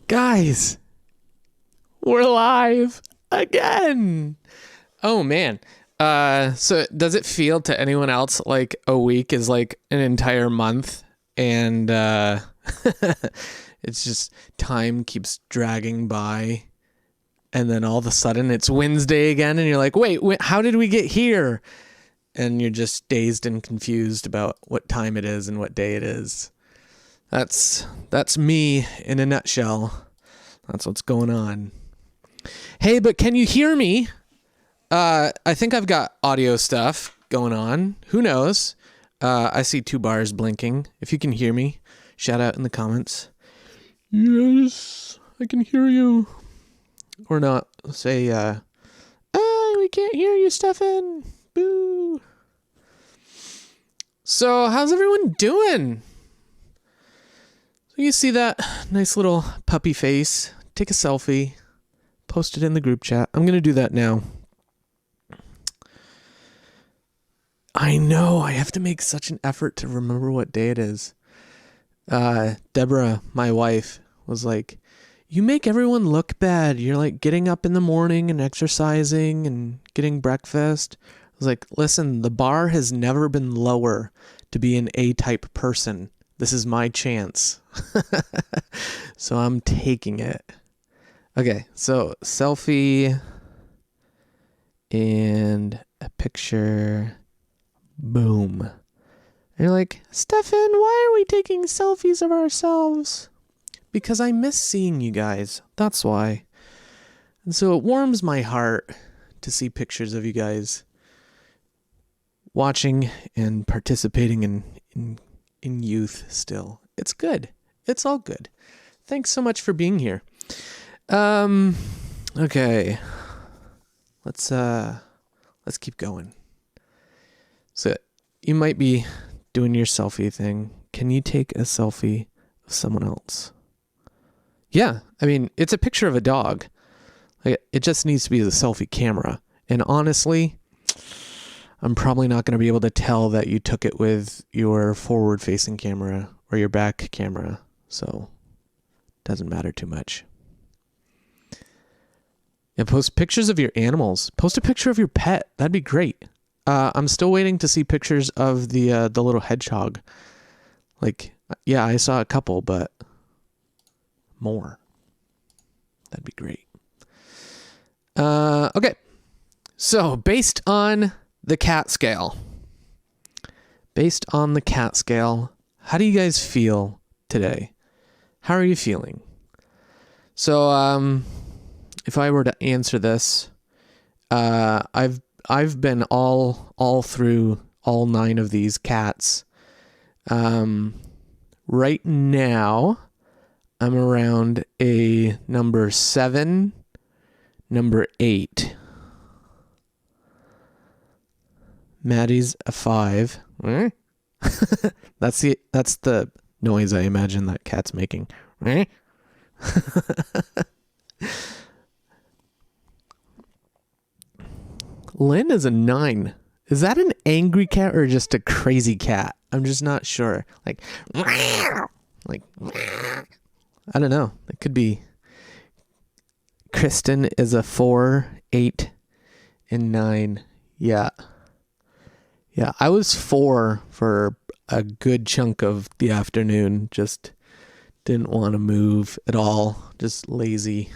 Guys, we're live again. Oh man. So does it feel to anyone else like a week is like an entire month and it's just time keeps dragging by and then all of a sudden it's Wednesday again and you're like, wait, how did we get here? And you're just dazed and confused about what time it is and what day it is. That's me in a nutshell. That's what's going on. Hey, but can you hear me? I think I've got audio stuff going on. Who knows? I see 2 bars blinking. If you can hear me, shout out in the comments. Yes, I can hear you. Or not. Say, we can't hear you, Stefan. Boo. So, how's everyone doing? So you see that nice little puppy face. Take a selfie. Post it in the group chat. I'm going to do that now. I know. I have to make such an effort to remember what day it is. Deborah, my wife, was like, you make everyone look bad. You're like getting up in the morning and exercising and getting breakfast. I was like, listen, the bar has never been lower to be an A-type person. This is my chance. So I'm taking it. Okay, so selfie and a picture. Boom. And you're like, Stefan, why are we taking selfies of ourselves? Because I miss seeing you guys. That's why. And so it warms my heart to see pictures of you guys watching and participating in youth still. It's good. It's all good. Thanks so much for being here. Okay. Let's keep going. So you might be doing your selfie thing. Can you take a selfie of someone else? Yeah, I mean, it's a picture of a dog. Like, it just needs to be the selfie camera. And honestly, I'm probably not going to be able to tell that you took it with your forward-facing camera or your back camera. So, doesn't matter too much. And post pictures of your animals. Post a picture of your pet. That'd be great. I'm still waiting to see pictures of the little hedgehog. Like, yeah, I saw a couple, but more. That'd be great. Okay. So, based on the cat scale. How do you guys feel today? How are you feeling? So, if I were to answer this, I've been all through all 9 of these cats. Right now, I'm around a number 7, number 8. Maddie's a 5. That's the noise I imagine that cat's making. Lynn is a 9. Is that an angry cat or just a crazy cat? I'm just not sure. Like, I don't know. It could be. Kristen is a 4, 8, and 9. Yeah. Yeah, I was 4 for a good chunk of the afternoon. Just didn't want to move at all. Just lazy.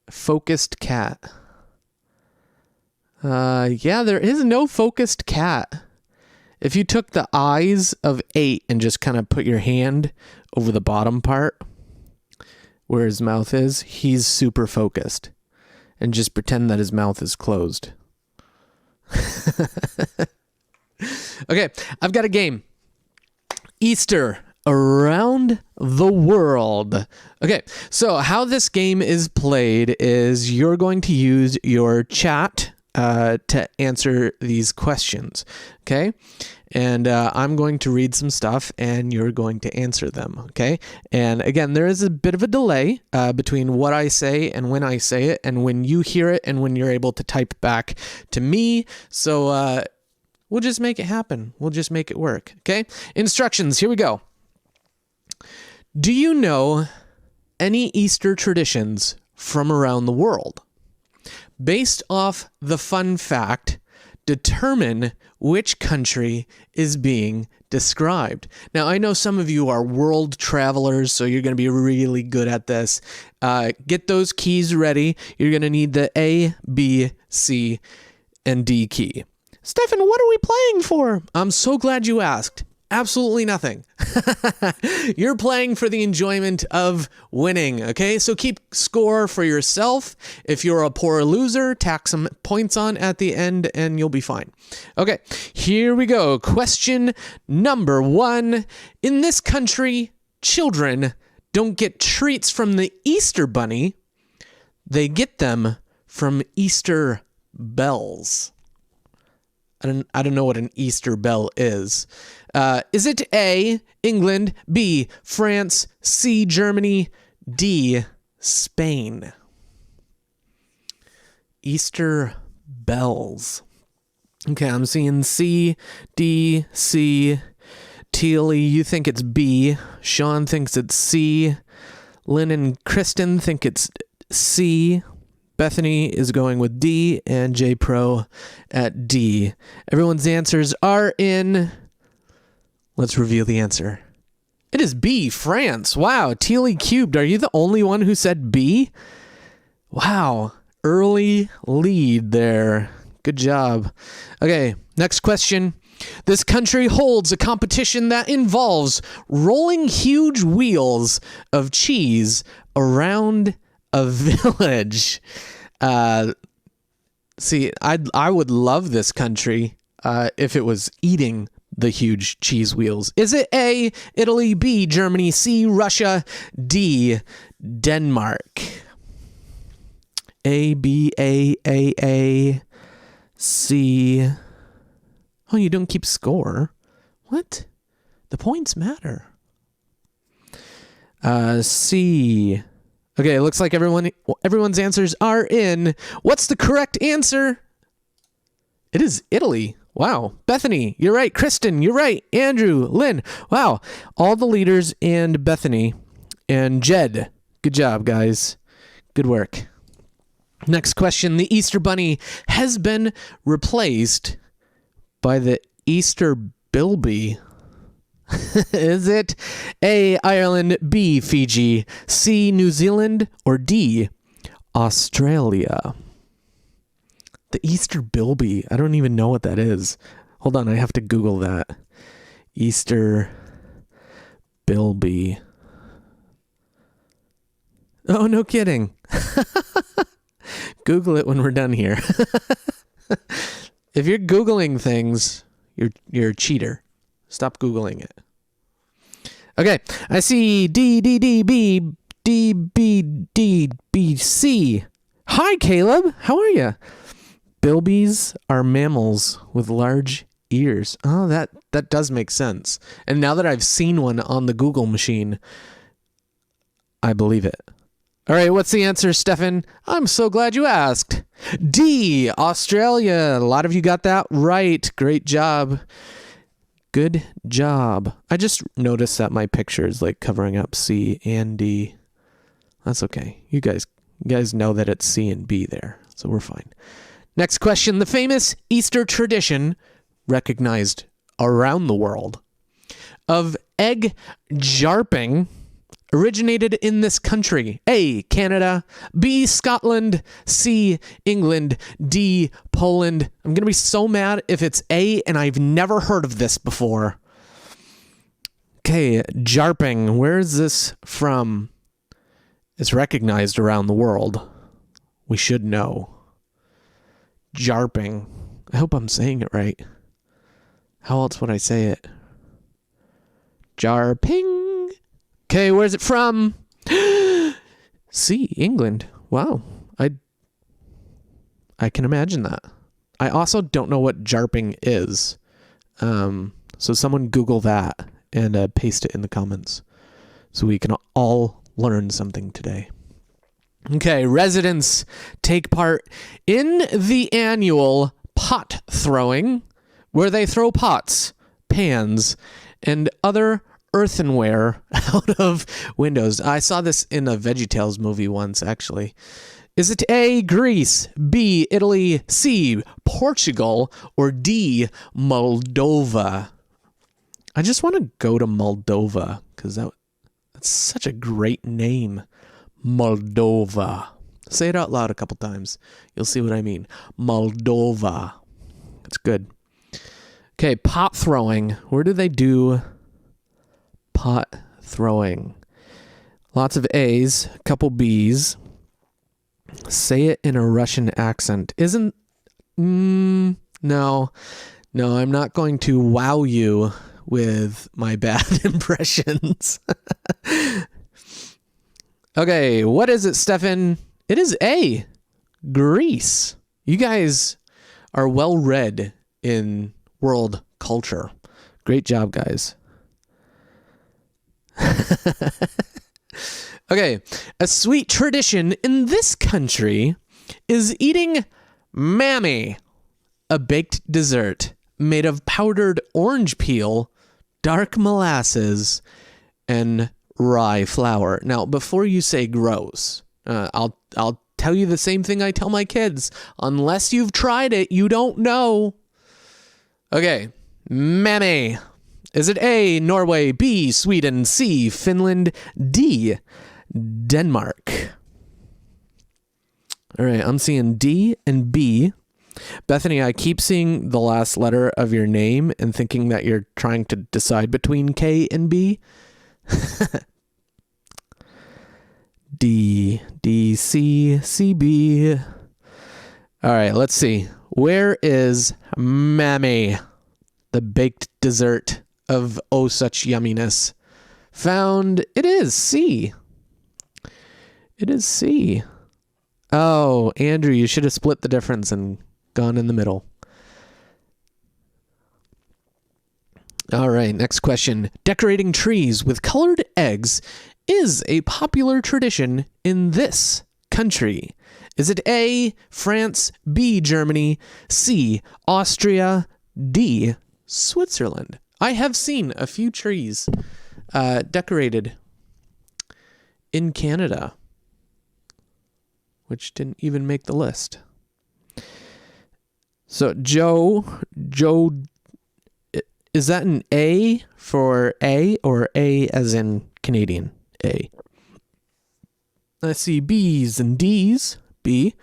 Focused cat. Yeah, there is no focused cat. If you took the eyes of 8 and just kind of put your hand over the bottom part where his mouth is, he's super focused. And just pretend that his mouth is closed. Okay, I've got a game. Easter around the world. Okay, so how this game is played is you're going to use your chat to answer these questions. Okay, and I'm going to read some stuff and you're going to answer them. Okay, and again, there is a bit of a delay between what I say and when I say it, and when you hear it and when you're able to type back to me. So we'll just make it happen. We'll just make it work. Okay, instructions. Here we go. Do you know any Easter traditions from around the world? Based off the fun fact, determine which country is being described. Now, I know some of you are world travelers, so you're going to be really good at this. Get those keys ready. You're going to need the A, B, C, and D key. Stefan, what are we playing for? I'm so glad you asked. Absolutely nothing. You're playing for the enjoyment of winning, okay? So keep score for yourself. If you're a poor loser, tack some points on at the end and you'll be fine. Okay, here we go. Question number 1. In this country, children don't get treats from the Easter Bunny. They get them from Easter bells. I don't know what an Easter bell is. Is it A, England, B, France, C, Germany, D, Spain? Easter bells. Okay, I'm seeing C, D, C. Tealy, you think it's B. Sean thinks it's C. Lynn and Kristen think it's C. Bethany is going with D, and J Pro at D. Everyone's answers are in. Let's reveal the answer. It is B, France. Wow, Tealy Cubed, are you the only one who said B? Wow, early lead there. Good job. Okay, next question. This country holds a competition that involves rolling huge wheels of cheese around a village. See, I would love this country if it was eating the huge cheese wheels. Is it A, Italy, B, Germany, C, Russia, D, Denmark? A, B, A, C. Oh, you don't keep score? What? The points matter. C. Okay, it looks like everyone's answers are in. What's the correct answer? It is Italy. Wow. Bethany, you're right. Kristen, you're right. Andrew, Lynn. Wow. All the leaders and Bethany and Jed. Good job, guys. Good work. Next question. The Easter Bunny has been replaced by the Easter Bilby. Is it A, Ireland, B, Fiji, C, New Zealand, or D, Australia? The Easter Bilby. I don't even know what that is. Hold on, I have to Google that. Easter Bilby. Oh, no kidding. Google it when we're done here. If you're Googling things, you're a cheater. Stop Googling it. Okay, I see D, D, D, B, D, B, D, B, C. Hi, Caleb. How are you? Bilbies are mammals with large ears. Oh, that does make sense. And now that I've seen one on the Google machine, I believe it. All right, what's the answer, Stefan? I'm so glad you asked. D, Australia. A lot of you got that right. Great job. Good job. I just noticed that my picture is like covering up C and D. That's okay. You guys know that it's C and B there, so we're fine. Next question. The famous Easter tradition, recognized around the world, of egg jarping originated in this country. A, Canada, B, Scotland, C, England, D, Poland. I'm going to be so mad if it's A and I've never heard of this before. Okay, jarping. Where is this from? It's recognized around the world. We should know. Jarping. I hope I'm saying it right. How else would I say it? Jarping. Okay, where's it from? C, England. Wow. I can imagine that. I also don't know what jarping is. So someone Google that and paste it in the comments so we can all learn something today. Okay, residents take part in the annual pot throwing, where they throw pots, pans, and other earthenware out of windows? I saw this in a VeggieTales movie once, actually. Is it A, Greece, B, Italy, C, Portugal, or D, Moldova? I just want to go to Moldova because that's such a great name. Moldova. Say it out loud a couple times. You'll see what I mean. Moldova. That's good. Okay, pot throwing. Where do they do pot throwing? Lots of A's, a couple B's. Say it in a Russian accent. No, I'm not going to wow you with my bad impressions. Okay, what is it, Stefan? It is A, Greece. You guys are well read in world culture. Great job, guys. Okay, a sweet tradition in this country is eating mammy, a baked dessert made of powdered orange peel, dark molasses, and rye flour. Now, before you say gross, I'll tell you the same thing I tell my kids. Unless you've tried it, you don't know. Okay, mammy. Is it A, Norway, B, Sweden, C, Finland, D, Denmark? All right, I'm seeing D and B. Bethany, I keep seeing the last letter of your name and thinking that you're trying to decide between K and B. D, D, C, C, B. All right, let's see. Where is mammy, the baked dessert of oh such yumminess? Found. It is C. It is C. Oh, Andrew, you should have split the difference and gone in the middle. All right, next question. Decorating trees with colored eggs is a popular tradition in this country. Is it A, France, B, Germany, C, Austria, D, Switzerland? I have seen a few trees decorated in Canada, which didn't even make the list. So Joe, is that an A for A or A as in Canadian? A. I see B's and D's. B.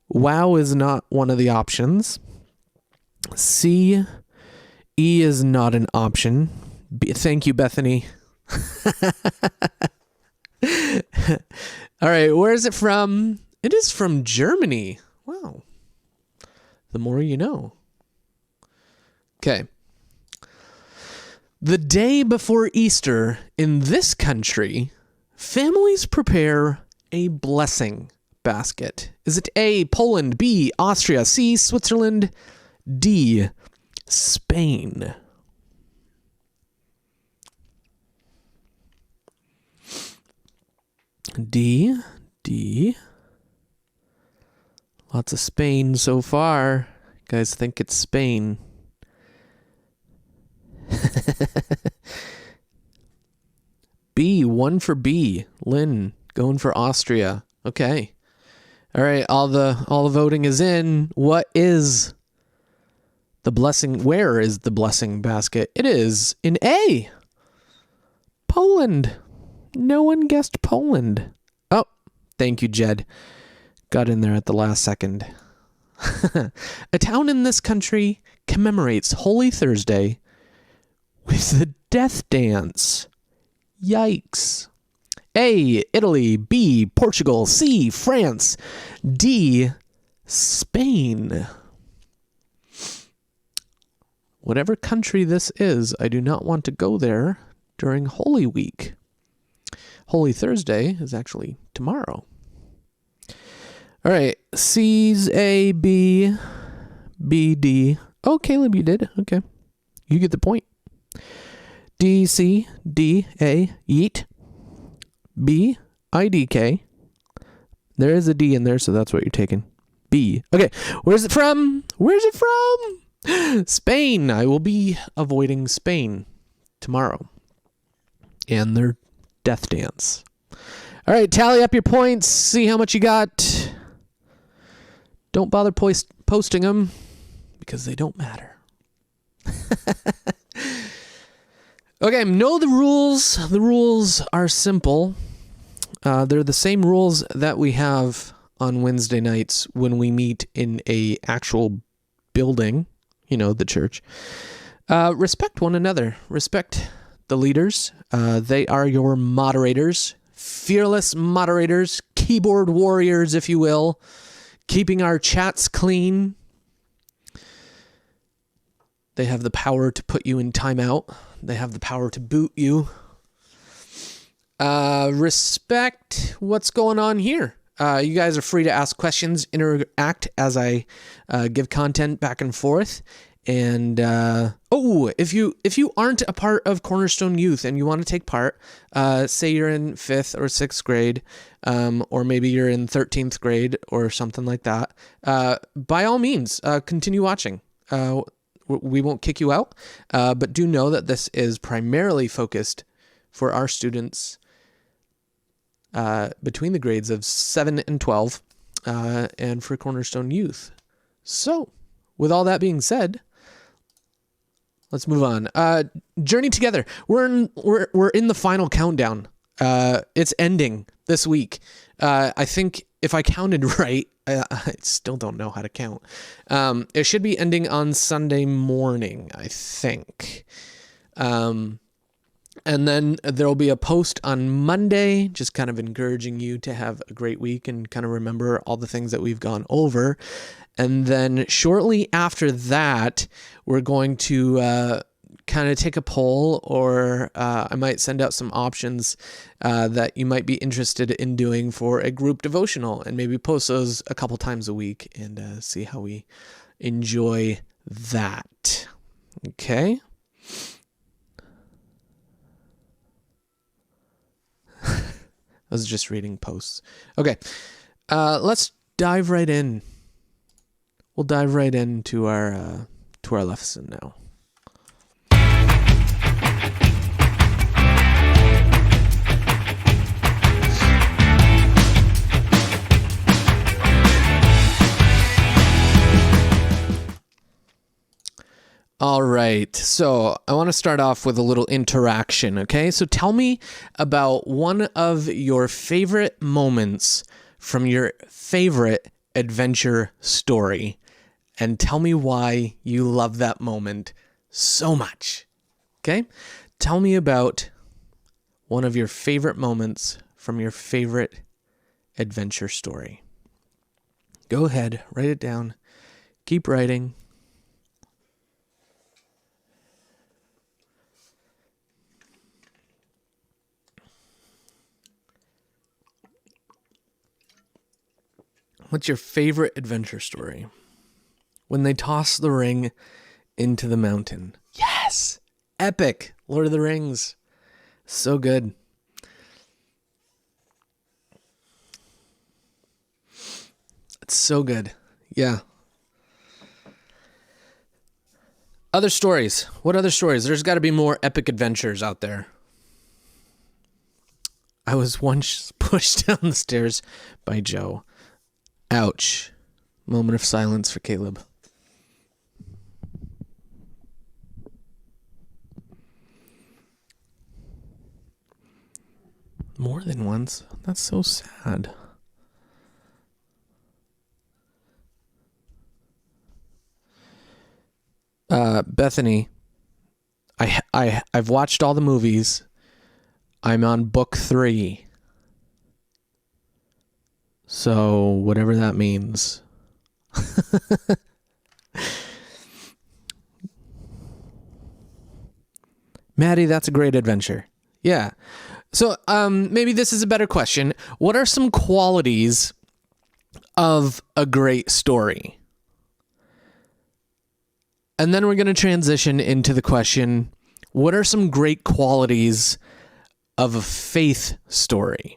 Wow is not one of the options. C. E is not an option. B, thank you, Bethany. All right, where is it from? It is from Germany. Wow. The more you know. Okay. The day before Easter in this country, families prepare a blessing basket. Is it A, Poland, B, Austria, C, Switzerland, D, Spain? D. Lots of Spain so far. You guys think it's Spain. B, one for B. Lynn going for Austria. Okay. All right, all the voting is in. What is the blessing? Where is the blessing basket? It is in A, Poland. No one guessed Poland. Oh, thank you, Jed. Got in there at the last second. A town in this country commemorates Holy Thursday with the death dance. Yikes. A, Italy, B, Portugal, C, France, D, Spain. Whatever country this is, I do not want to go there during Holy Week. Holy Thursday is actually tomorrow. All right, C's A, B, B, D. Oh, Caleb, you did. Okay. You get the point. D, C, D, A, yeet. B, I, D, K. There is a D in there, so that's what you're taking. B. Okay, where's it from? Where's it from? Spain. I will be avoiding Spain tomorrow. and their death dance. All right, tally up your points. See how much you got. Don't bother posting them because they don't matter. Okay, know the rules. The rules are simple. They're the same rules that we have on Wednesday nights when we meet in a actual building, the church. Respect one another. Respect the leaders. They are your moderators, fearless moderators, keyboard warriors, if you will, keeping our chats clean. They have the power to put you in timeout. They have the power to boot you. Respect what's going on here. You guys are free to ask questions, interact as I give content back and forth. And if you aren't a part of Cornerstone Youth and you want to take part, say you're in 5th or 6th grade, or maybe you're in 13th grade or something like that, by all means, continue watching. We won't kick you out, but do know that this is primarily focused for our students between the grades of 7 and 12, and for Cornerstone Youth. So, with all that being said, let's move on. Journey together. We're in the final countdown. It's ending this week. I think if I counted right, I still don't know how to count. It should be ending on Sunday morning, I think. And then there'll be a post on Monday, just kind of encouraging you to have a great week and kind of remember all the things that we've gone over. And then shortly after that, we're going to kind of take a poll, or I might send out some options that you might be interested in doing for a group devotional, and maybe post those a couple times a week and see how we enjoy that. Okay. I was just reading posts. Okay. Let's dive right in. We'll dive right into our lesson now. All right, so I want to start off with a little interaction, okay? So tell me about one of your favorite moments from your favorite adventure story, and tell me why you love that moment so much, okay? Tell me about one of your favorite moments from your favorite adventure story. Go ahead, write it down. Keep writing. What's your favorite adventure story? When they toss the ring into the mountain. Yes! Epic! Lord of the Rings. So good. It's so good. Yeah. Other stories. What other stories? There's got to be more epic adventures out there. I was once pushed down the stairs by Joe. Ouch. Moment of silence for Caleb. More than once? That's so sad. Bethany, I've watched all the movies. I'm on book 3. So, whatever that means. Maddie, that's a great adventure. Yeah. So, maybe this is a better question. What are some qualities of a great story? And then we're going to transition into the question, what are some great qualities of a faith story?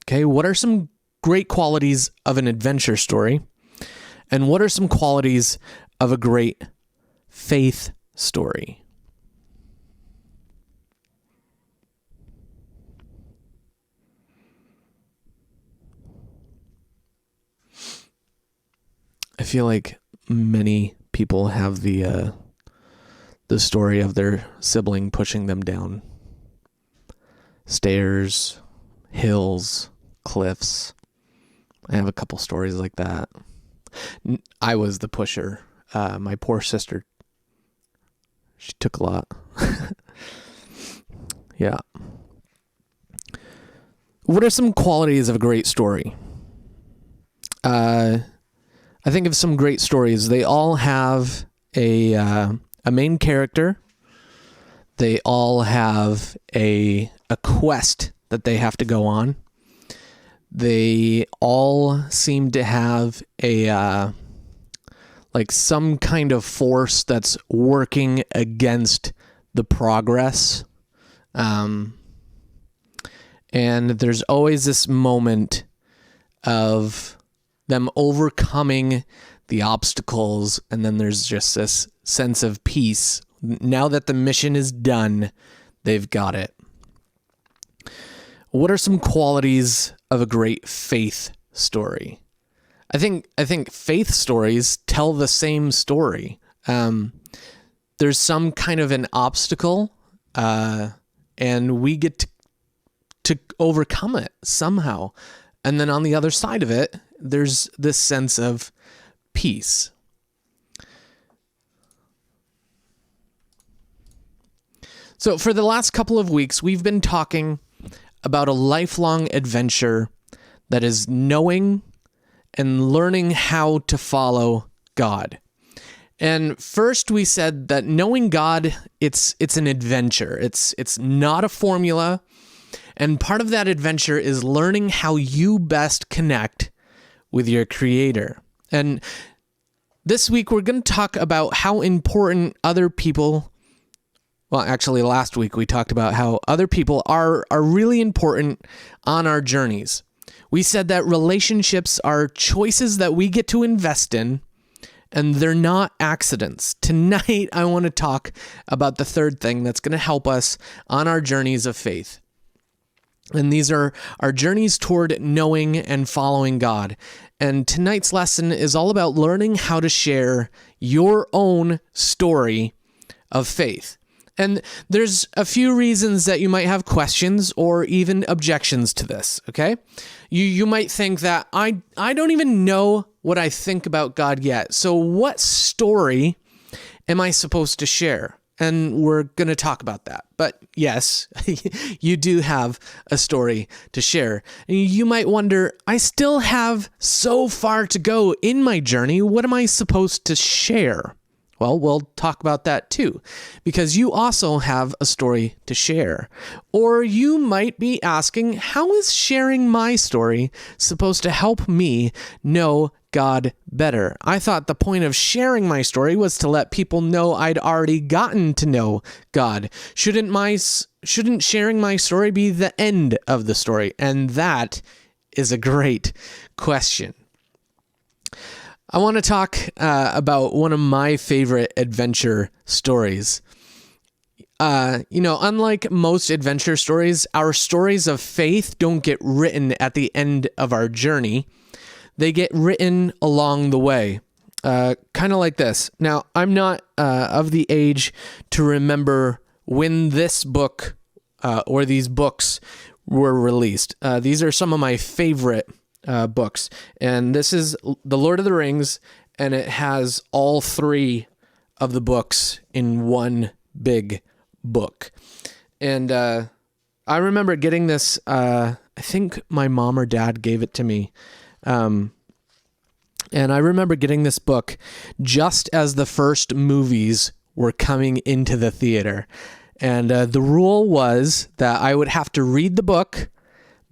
Okay, what are some great qualities of an adventure story? And what are some qualities of a great faith story? I feel like many people have the story of their sibling pushing them down stairs, hills, cliffs. I have a couple stories like that. I was the pusher. My poor sister, she took a lot. Yeah. What are some qualities of a great story? I think of some great stories. They all have a main character. They all have a quest that they have to go on. They all seem to have a like some kind of force that's working against the progress. And there's always this moment of them overcoming the obstacles, and then there's just this sense of peace. Now that the mission is done, they've got it. What are some qualities of a great faith story? I think faith stories tell the same story. There's some kind of an obstacle, and we get to overcome it somehow. And then on the other side of it, there's this sense of peace. So for the last couple of weeks, we've been talking about a lifelong adventure that is knowing and learning how to follow God. And first we said that knowing God, it's an adventure. It's not a formula. And part of that adventure is learning how you best connect with your Creator. And this week we're going to talk about how important other people, well, actually last week we talked about how other people are really important on our journeys. We said that relationships are choices that we get to invest in, and they're not accidents. Tonight, I want to talk about the third thing that's going to help us on our journeys of faith. And these are our journeys toward knowing and following God. And tonight's lesson is all about learning how to share your own story of faith. And there's a few reasons that you might have questions or even objections to this, okay? You might think that I don't even know what I think about God yet. So what story am I supposed to share? And we're going to talk about that. But yes, you do have a story to share. And you might wonder, I still have so far to go in my journey. What am I supposed to share? Well, we'll talk about that too, because you also have a story to share. Or you might be asking, how is sharing my story supposed to help me know God better? I thought the point of sharing my story was to let people know I'd already gotten to know God. Shouldn't sharing my story be the end of the story? And that is a great question. I want to talk about one of my favorite adventure stories. Unlike most adventure stories, our stories of faith don't get written at the end of our journey. They get written along the way, kind of like this. Now, I'm not of the age to remember when this book or these books were released. These are some of my favorite books, and this is The Lord of the Rings, and it has all three of the books in one big book. And I remember getting this, I think my mom or dad gave it to me, and I remember getting this book just as the first movies were coming into the theater, and the rule was that I would have to read the book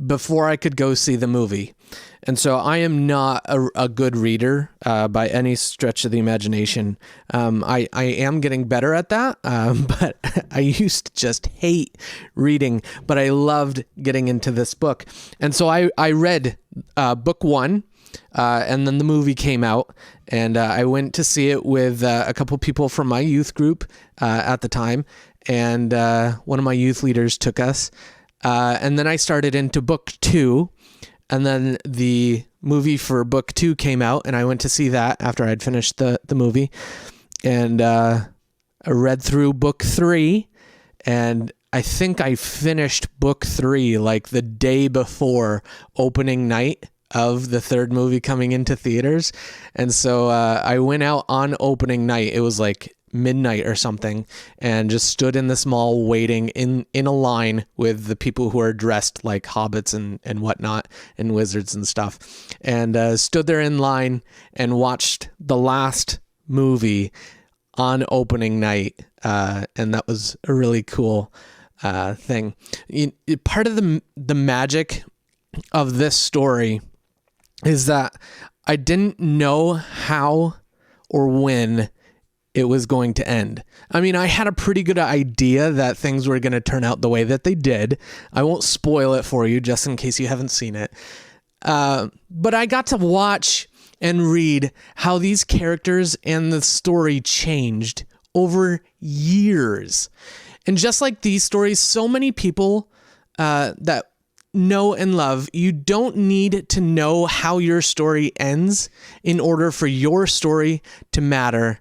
before I could go see the movie. And so I am not a good reader by any stretch of the imagination. I am getting better at that, but I used to just hate reading, but I loved getting into this book. And so I read book one, and then the movie came out, and I went to see it with a couple people from my youth group at the time, and one of my youth leaders took us. And then I started into book two, And then the movie for book 2 came out, and I went to see that after I'd finished the movie. And I read through book 3, and I think I finished book 3 like the day before opening night of the third movie coming into theaters. And so I went out on opening night. It was like midnight or something, and just stood in this mall waiting in a line with the people who are dressed like hobbits and whatnot and wizards and stuff, and stood there in line and watched the last movie on opening night, and that was a really cool thing. Part of the magic of this story is that I didn't know how or when it was going to end. I mean, I had a pretty good idea that things were going to turn out the way that they did. I won't spoil it for you just in case you haven't seen it. But I got to watch and read how these characters and the story changed over years. And just like these stories, so many people that know and love, you don't need to know how your story ends in order for your story to matter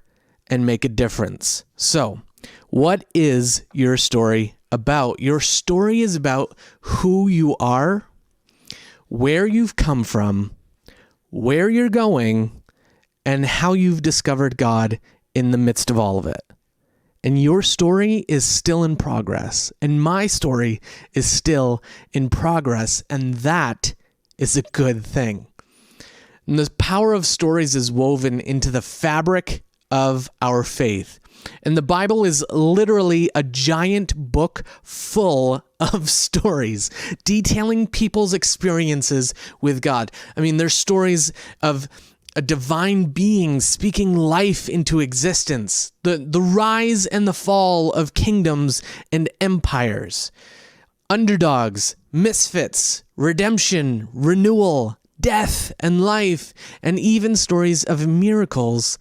and make a difference. So, what is your story about? Your story is about who you are, where you've come from, where you're going, and how you've discovered God in the midst of all of it. And your story is still in progress, and my story is still in progress, and that is a good thing. And the power of stories is woven into the fabric of our faith. And the Bible is literally a giant book full of stories detailing people's experiences with God. I mean, there's stories of a divine being speaking life into existence, the rise and the fall of kingdoms and empires, underdogs, misfits, redemption, renewal, death and life, and even stories of miracles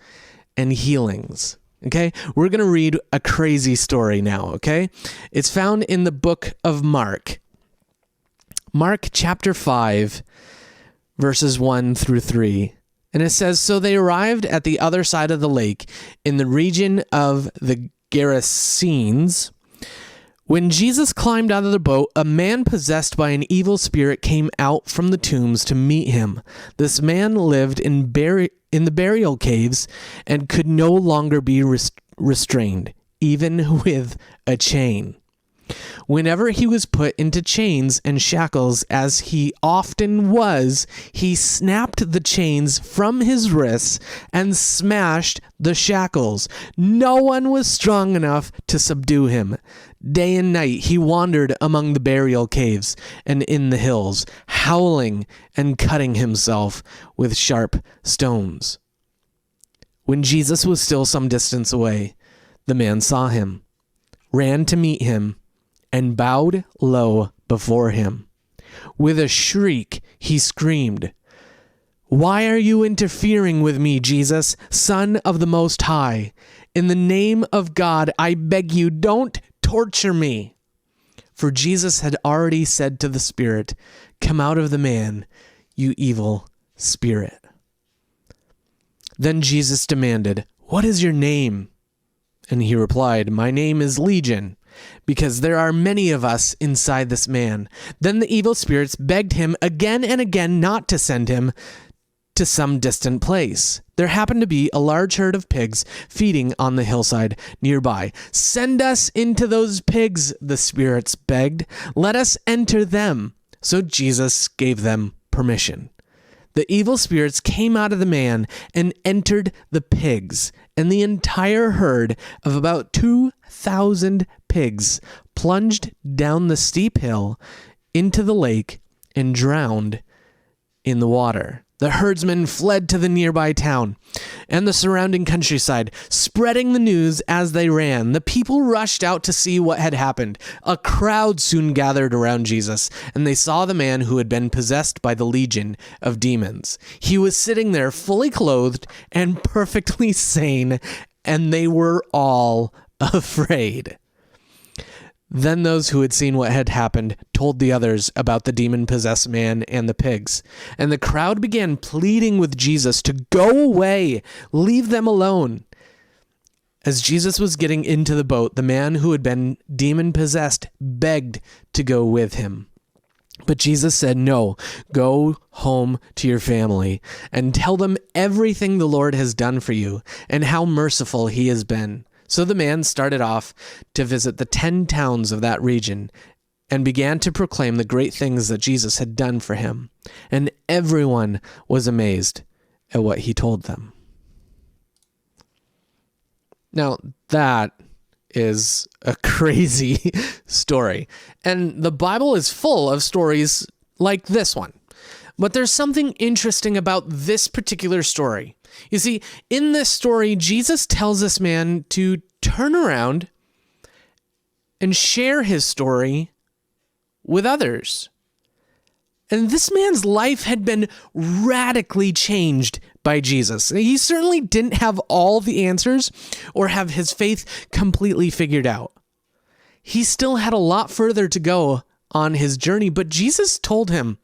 and healings. Okay, we're going to read a crazy story now, okay? It's found in the book of Mark. Mark chapter 5, verses 1 through 3. And it says, "So they arrived at the other side of the lake in the region of the Gerasenes. When Jesus climbed out of the boat, a man possessed by an evil spirit came out from the tombs to meet him. This man lived in the burial caves and could no longer be restrained, even with a chain. Whenever he was put into chains and shackles, as he often was, he snapped the chains from his wrists and smashed the shackles. No one was strong enough to subdue him. Day and night he wandered among the burial caves and in the hills, howling and cutting himself with sharp stones. When Jesus was still some distance away, the man saw him, ran to meet him, and bowed low before him. With a shriek, he screamed, 'Why are you interfering with me, Jesus, Son of the Most High? In the name of God, I beg you, don't torture me.' For Jesus had already said to the spirit, 'Come out of the man, you evil spirit.' Then Jesus demanded, 'What is your name?' And he replied, 'My name is Legion, because there are many of us inside this man.' Then the evil spirits begged him again and again not to send him to some distant place. There happened to be a large herd of pigs feeding on the hillside nearby. 'Send us into those pigs,' the spirits begged. 'Let us enter them.' So Jesus gave them permission. The evil spirits came out of the man and entered the pigs, and the entire herd of about 2,000 pigs plunged down the steep hill into the lake and drowned in the water. The herdsmen fled to the nearby town and the surrounding countryside, spreading the news as they ran. The people rushed out to see what had happened. A crowd soon gathered around Jesus, and they saw the man who had been possessed by the legion of demons. He was sitting there fully clothed and perfectly sane, and they were all afraid. Then those who had seen what had happened told the others about the demon-possessed man and the pigs. And the crowd began pleading with Jesus to go away, leave them alone. As Jesus was getting into the boat, the man who had been demon-possessed begged to go with him. But Jesus said, "No, go home to your family and tell them everything the Lord has done for you and how merciful he has been." So the man started off to visit the 10 towns of that region and began to proclaim the great things that Jesus had done for him. And everyone was amazed at what he told them. Now, that is a crazy story. And the Bible is full of stories like this one. But there's something interesting about this particular story. You see, in this story, Jesus tells this man to turn around and share his story with others. And this man's life had been radically changed by Jesus. He certainly didn't have all the answers or have his faith completely figured out. He still had a lot further to go on his journey, but Jesus told him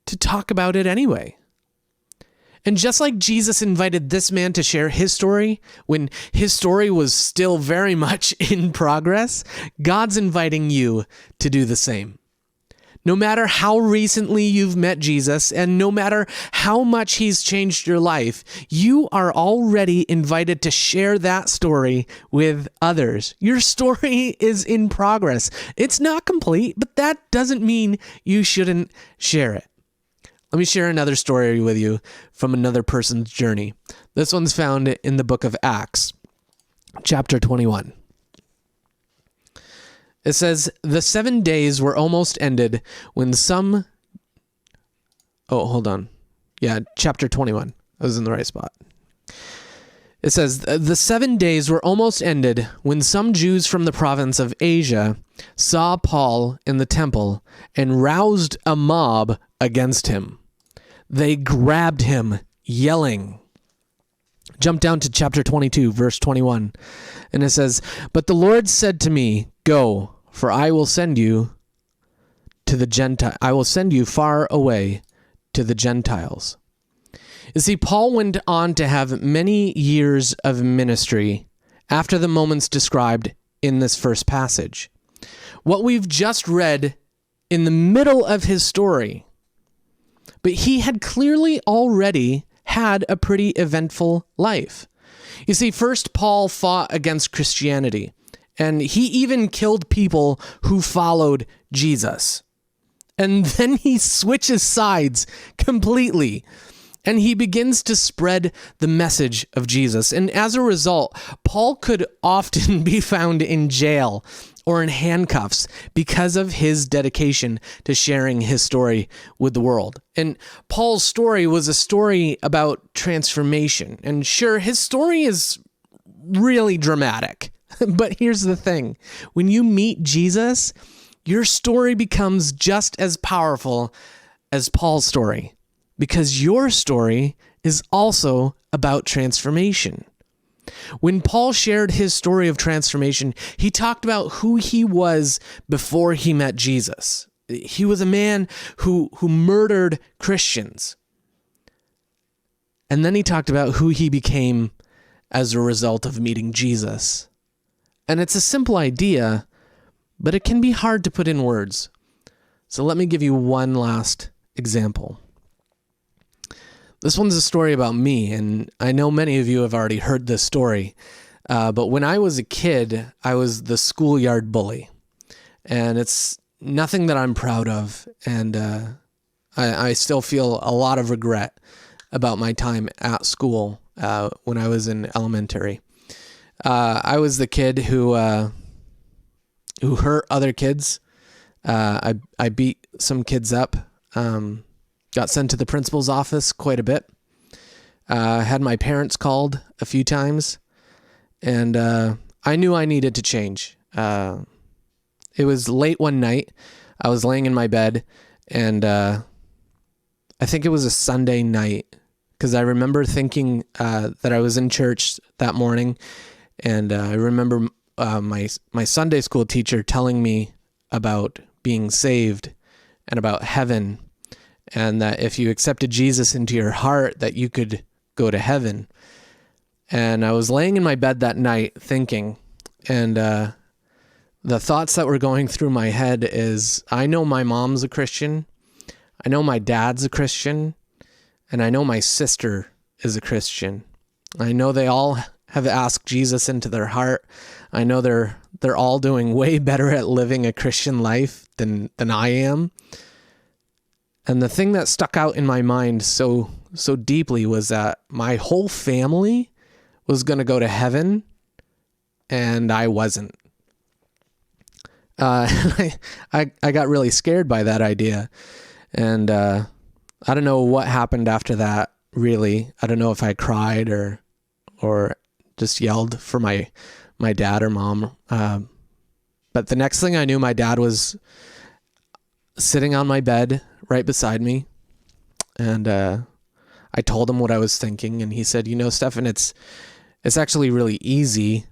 to talk about it anyway. And just like Jesus invited this man to share his story when his story was still very much in progress, God's inviting you to do the same. No matter how recently you've met Jesus and no matter how much he's changed your life, you are already invited to share that story with others. Your story is in progress. It's not complete, but that doesn't mean you shouldn't share it. Let me share another story with you from another person's journey. This one's found in the book of Acts, chapter 21. It says, "The 7 days were almost ended when some..." Oh, hold on. Yeah, chapter 21. I was in the right spot. It says, "The 7 days were almost ended when some Jews from the province of Asia saw Paul in the temple and roused a mob against him. They grabbed him, yelling." Jump down to chapter 22, verse 21. And it says, "But the Lord said to me, 'Go, for I will send you to the Gentile. I will send you far away to the Gentiles.'" You see, Paul went on to have many years of ministry after the moments described in this first passage. What we've just read in the middle of his story, but he had clearly already had a pretty eventful life. You see, first Paul fought against Christianity, and he even killed people who followed Jesus. And then he switches sides completely, and he begins to spread the message of Jesus. And as a result, Paul could often be found in jail or in handcuffs because of his dedication to sharing his story with the world. And Paul's story was a story about transformation. And sure, his story is really dramatic. But here's the thing. When you meet Jesus, your story becomes just as powerful as Paul's story, because your story is also about transformation. When Paul shared his story of transformation, he talked about who he was before he met Jesus. He was a man who murdered Christians. And then he talked about who he became as a result of meeting Jesus. And it's a simple idea, but it can be hard to put in words. So let me give you one last example. This one's a story about me, and I know many of you have already heard this story. But when I was a kid, I was the schoolyard bully. And it's nothing that I'm proud of, and I still feel a lot of regret about my time at school when I was in elementary. I was the kid who hurt other kids. I beat some kids up. Got sent to the principal's office quite a bit. Had my parents called a few times, and I knew I needed to change. It was late one night. I was laying in my bed, and I think it was a Sunday night, because I remember thinking that I was in church that morning, and I remember my Sunday school teacher telling me about being saved and about heaven, and that if you accepted Jesus into your heart, that you could go to heaven. And I was laying in my bed that night thinking, and the thoughts that were going through my head is, I know my mom's a Christian, I know my dad's a Christian, and I know my sister is a Christian. I know they all have asked Jesus into their heart. I know they're all doing way better at living a Christian life than I am. And the thing that stuck out in my mind so deeply was that my whole family was going to go to heaven, and I wasn't. I got really scared by that idea, and I don't know what happened after that. Really, I don't know if I cried or just yelled for my dad or mom. But the next thing I knew, my dad was sitting on my bed right beside me, and I told him what I was thinking, and he said, Stefan, it's actually really easy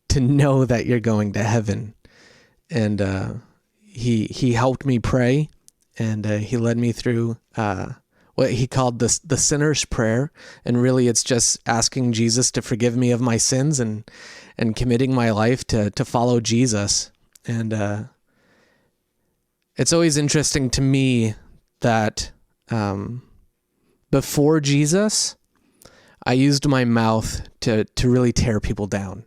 to know that you're going to heaven. And he helped me pray, and he led me through what he called the sinner's prayer. And really, it's just asking Jesus to forgive me of my sins and committing my life to follow Jesus. And it's always interesting to me that before Jesus, I used my mouth to really tear people down.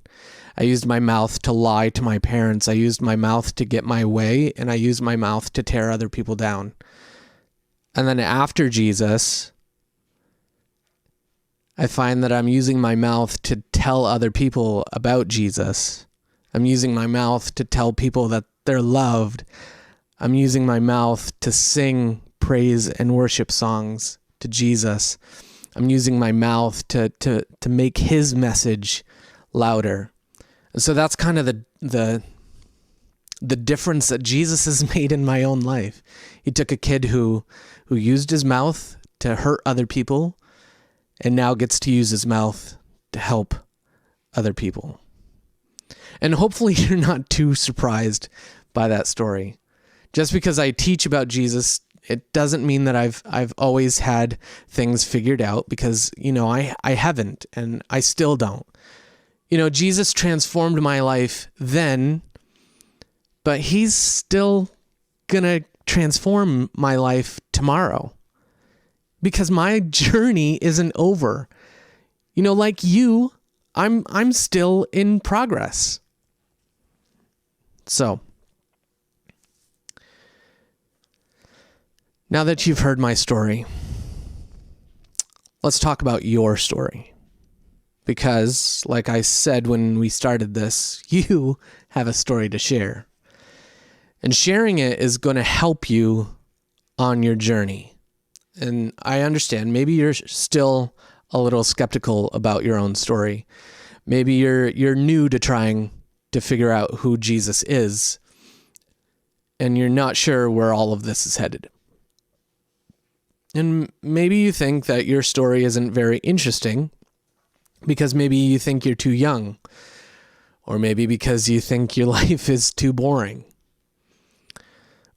I used my mouth to lie to my parents. I used my mouth to get my way, and I used my mouth to tear other people down. And then after Jesus, I find that I'm using my mouth to tell other people about Jesus. I'm using my mouth to tell people that they're loved. I'm using my mouth to sing praise and worship songs to Jesus. I'm using my mouth to make his message louder. And so that's kind of the difference that Jesus has made in my own life. He took a kid who used his mouth to hurt other people, and now gets to use his mouth to help other people. And hopefully you're not too surprised by that story. Just because I teach about Jesus, it doesn't mean that I've always had things figured out, because, I haven't, and I still don't. Jesus transformed my life then, but he's still gonna transform my life tomorrow, because my journey isn't over. Like you, I'm still in progress. So, now that you've heard my story, let's talk about your story. Because, like I said when we started this, you have a story to share. And sharing it is going to help you on your journey. And I understand, maybe you're still a little skeptical about your own story. Maybe you're new to trying to figure out who Jesus is, and you're not sure where all of this is headed. And maybe you think that your story isn't very interesting because maybe you think you're too young, or maybe because you think your life is too boring.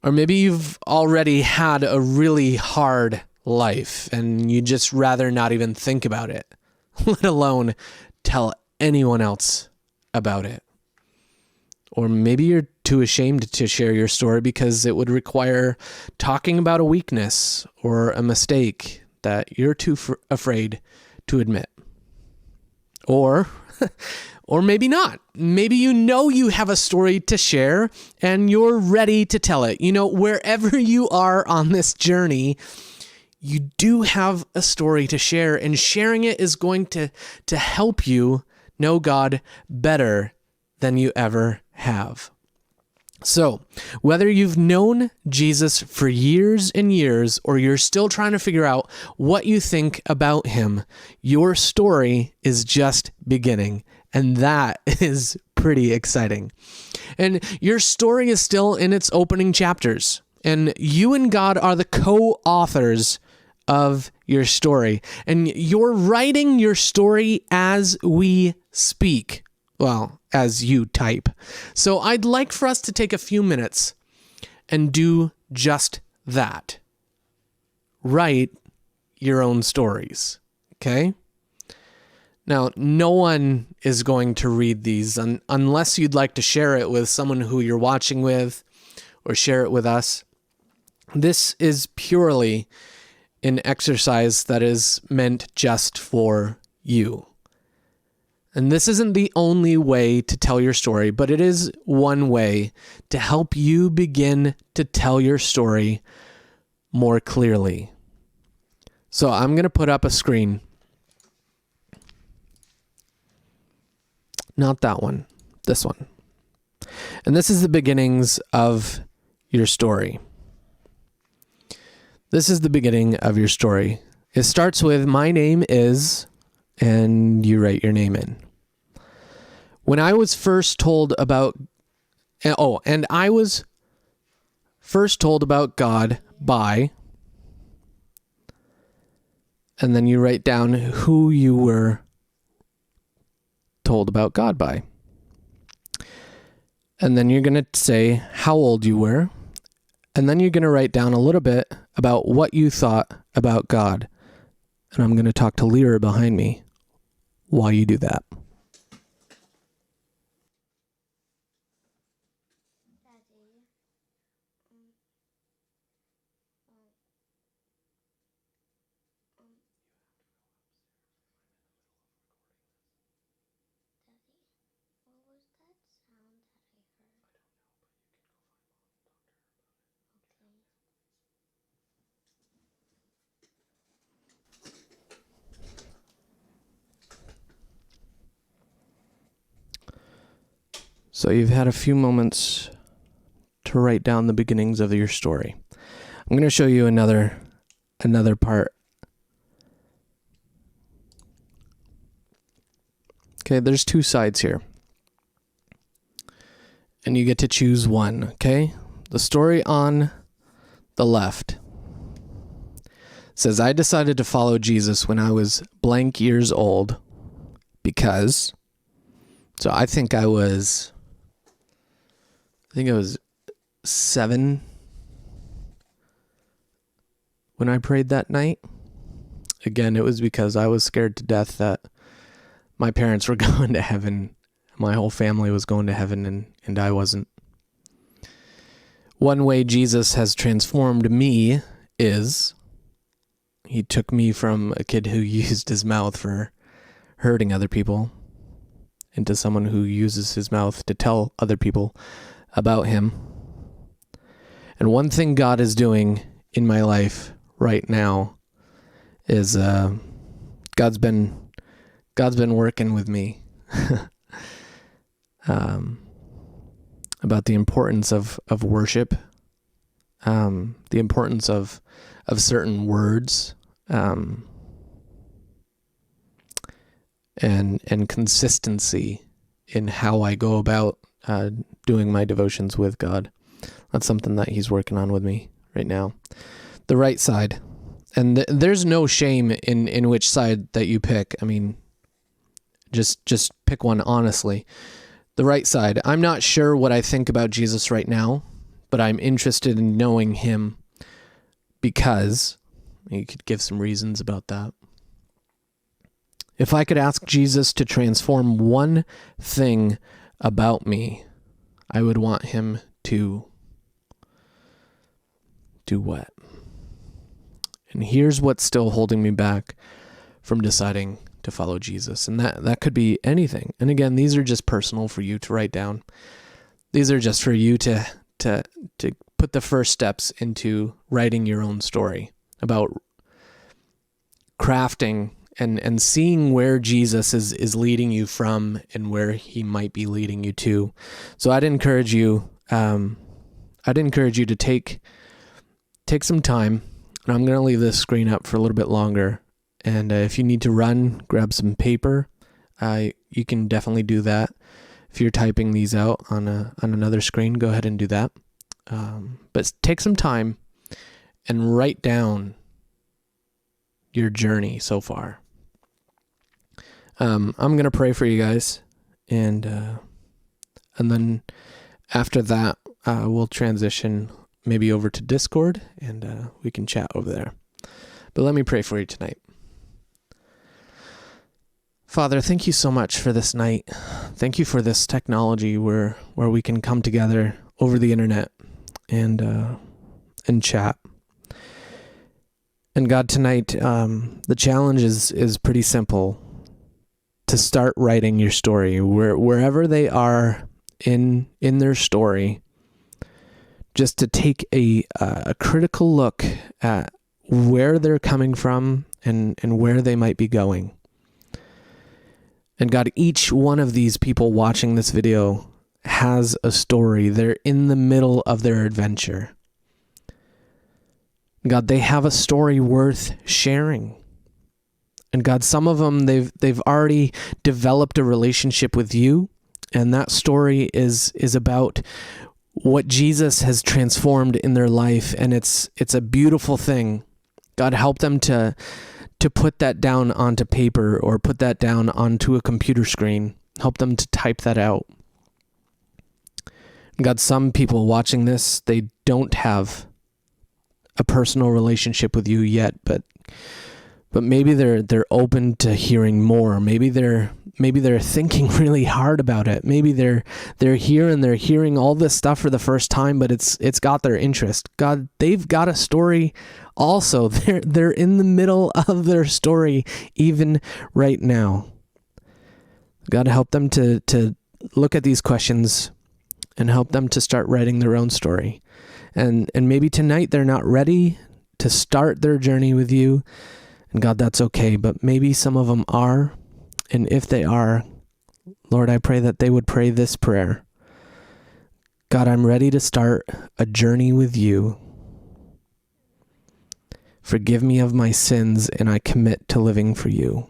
Or maybe you've already had a really hard life and you just rather not even think about it, let alone tell anyone else about it. Or maybe you're too ashamed to share your story because it would require talking about a weakness or a mistake that you're too afraid to admit. Or maybe not. Maybe you have a story to share and you're ready to tell it. Wherever you are on this journey, you do have a story to share, and sharing it is going to help you know God better than you ever have. So, whether you've known Jesus for years and years, or you're still trying to figure out what you think about him, your story is just beginning. And that is pretty exciting. And your story is still in its opening chapters. And you and God are the co-authors of your story. And you're writing your story as we speak. Well, as you type. So I'd like for us to take a few minutes and do just that. Write your own stories, okay? Now, no one is going to read these unless you'd like to share it with someone who you're watching with or share it with us. This is purely an exercise that is meant just for you. And this isn't the only way to tell your story, but it is one way to help you begin to tell your story more clearly. So I'm going to put up a screen. Not that one, this one. And this is the beginnings of your story. This is the beginning of your story. It starts with, my name is, and you write your name in. When I was first told about, and I was first told about God by, and then you write down who you were told about God by. And then you're going to say how old you were, and then you're going to write down a little bit about what you thought about God. And I'm going to talk to Lyra behind me while you do that. So you've had a few moments to write down the beginnings of your story. I'm going to show you another part. Okay, there's two sides here. And you get to choose one, okay? The story on the left says, I decided to follow Jesus when I was blank years old because, so I think I was 7 when I prayed that night. Again, it was because I was scared to death that my parents were going to heaven. My whole family was going to heaven and I wasn't. One way Jesus has transformed me is he took me from a kid who used his mouth for hurting other people into someone who uses his mouth to tell other people about him. And one thing God is doing in my life right now is God's been working with me about the importance of worship, the importance of certain words, and consistency in how I go about doing my devotions with God. That's something that he's working on with me right now. The right side. And there's no shame in which side that you pick. I mean, just pick one honestly. The right side. I'm not sure what I think about Jesus right now, but I'm interested in knowing him because you could give some reasons about that. If I could ask Jesus to transform one thing about me, I would want him to do what? And here's what's still holding me back from deciding to follow Jesus. And that could be anything. And again, these are just personal for you to write down. These are just for you to put the first steps into writing your own story about crafting and seeing where Jesus is leading you from and where he might be leading you to. So I'd encourage you to take some time, and I'm going to leave this screen up for a little bit longer. And if you need to run, grab some paper. You can definitely do that. If you're typing these out on another screen, go ahead and do that. But take some time and write down your journey so far. I'm going to pray for you guys, and And then after that, we'll transition maybe over to Discord, and we can chat over there. But let me pray for you tonight. Father, thank you so much for this night. Thank you for this technology where we can come together over the internet and chat. And God, tonight, the challenge is pretty simple. To start writing your story, wherever they are in their story, just to take a critical look at where they're coming from and where they might be going. And God, each one of these people watching this video has a story. They're in the middle of their adventure. God, they have a story worth sharing. And God, some of them, they've already developed a relationship with you, and that story is about what Jesus has transformed in their life, and it's a beautiful thing. God, help them to put that down onto paper or put that down onto a computer screen. Help them to type that out. God, some people watching this, they don't have a personal relationship with you yet, but maybe they're open to hearing more. Maybe they're thinking really hard about it. Maybe they're here and they're hearing all this stuff for the first time, but it's got their interest. God, they've got a story also. They're in the middle of their story even right now. God, help them to look at these questions and help them to start writing their own story. And maybe tonight they're not ready to start their journey with you. And God, that's okay, but maybe some of them are. And if they are, Lord, I pray that they would pray this prayer. God, I'm ready to start a journey with you. Forgive me of my sins, and I commit to living for you.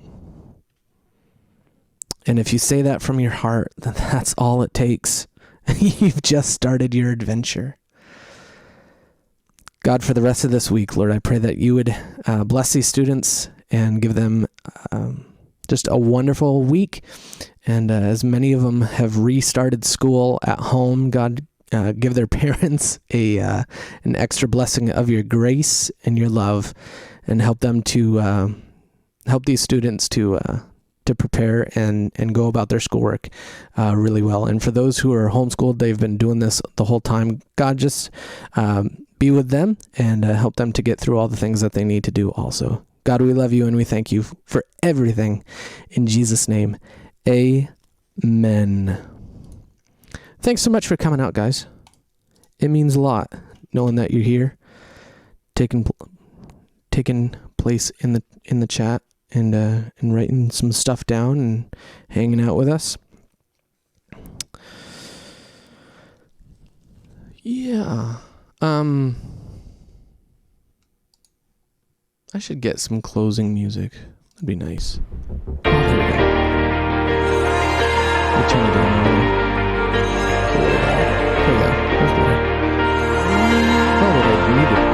And if you say that from your heart, then that's all it takes. You've just started your adventure. God, for the rest of this week, Lord, I pray that you would bless these students and give them just a wonderful week. And as many of them have restarted school at home, God, give their parents an extra blessing of your grace and your love, and help them to help these students to prepare and go about their schoolwork really well. And for those who are homeschooled, they've been doing this the whole time. God, just be with them and help them to get through all the things that they need to do also. God, we love you and we thank you for everything. In Jesus' name, amen. Thanks so much for coming out, guys. It means a lot knowing that you're here, taking place in the chat and writing some stuff down and hanging out with us. Yeah. I should get some closing music. That'd be nice. Oh, there we go. Let me turn it down a little. There we go. That's better. Oh, but I need it.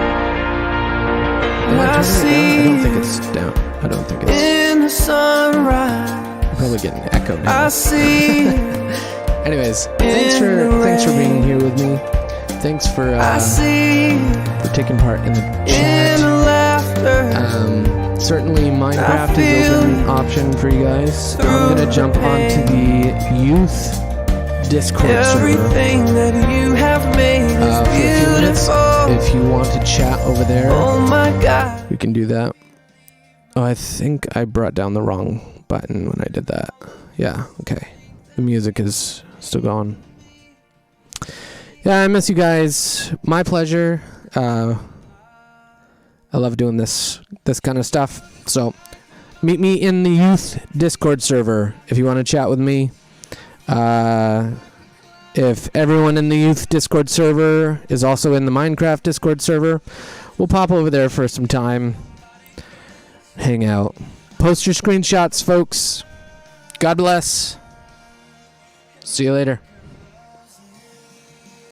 Am I turning it down? I don't think it's down. I don't think it's... In the sunrise, I'm probably getting an echo now. I see. Anyways, thanks for being here with me. Thanks for taking part in the chat. Certainly Minecraft is an option for you guys. So I'm going to jump onto the youth Discord server for a few minutes. If you want to chat over there, we can do that. Oh, I think I brought down the wrong button when I did that. Yeah, okay. The music is still going. Yeah, I miss you guys. My pleasure. I love doing this kind of stuff. So meet me in the youth Discord server if you want to chat with me. If everyone in the youth Discord server is also in the Minecraft Discord server, we'll pop over there for some time. Hang out. Post your screenshots, folks. God bless. See you later.